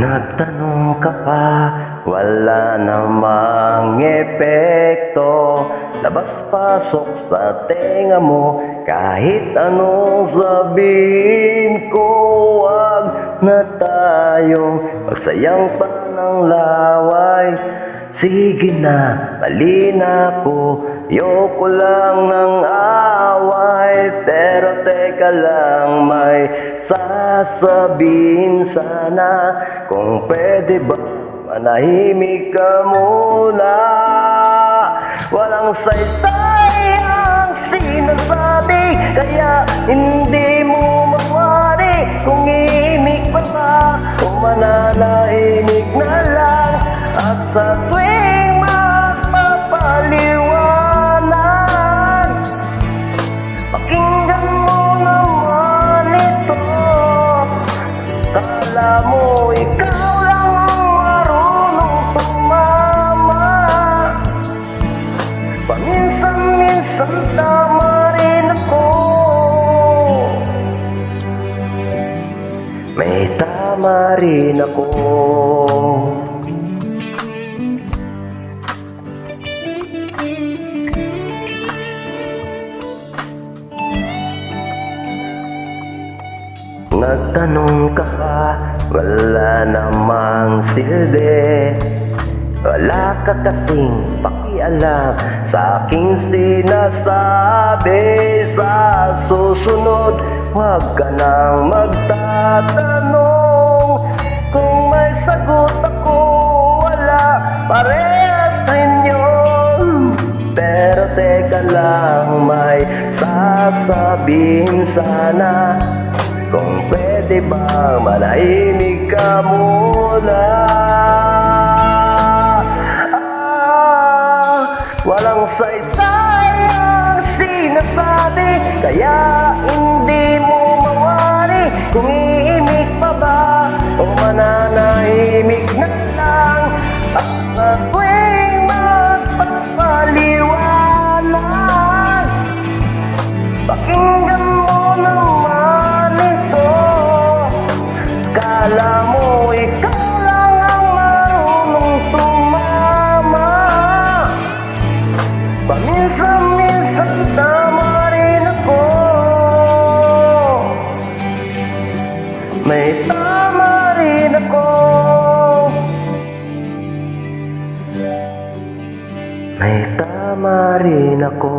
Nagtanong ka pa, wala namang epekto. Labas-pasok sa tenga mo, kahit anong sabihin ko. Wag na tayong magsayang pa ng laway. Sige na, mali na ako, ayoko lang ng away. Pero teka lang, may sasabihin sana. Kung pwede ba, manahimik ka muna. Walang saysay ang sinasabi, kaya hindi mo mawari. Kung ihimik pa ba, o mananahimik na lang. At sa tuwing magpapaliwanag, pakinggan mo naman ito. Kala mo ikaw lang ang marunong tumama. Paminsan-minsan tama rin ako. May tama rin ako. Nagtanong ka pa, wala namang silbi. Wala ka kasing pakialam sa aking sinasabi. Sa susunod, huwag ka nang magtatanong. Kung may sagot ako, wala, parehas rin yun. Pero teka lang, may sasabihin sana. Kung pwede bang manahimik ka muna. Walang saysay ang sinasabi, kaya hindi mo mawari. Kung iimik pa ba, o mananahimik na lang. At sa tuwing magpapaliwanag, pakinggan mo naman ito. Kala mo ikaw lang ang marunong tumama. Paminsan-minsan tama rin ako. May tama rin ako. May tama rin ako.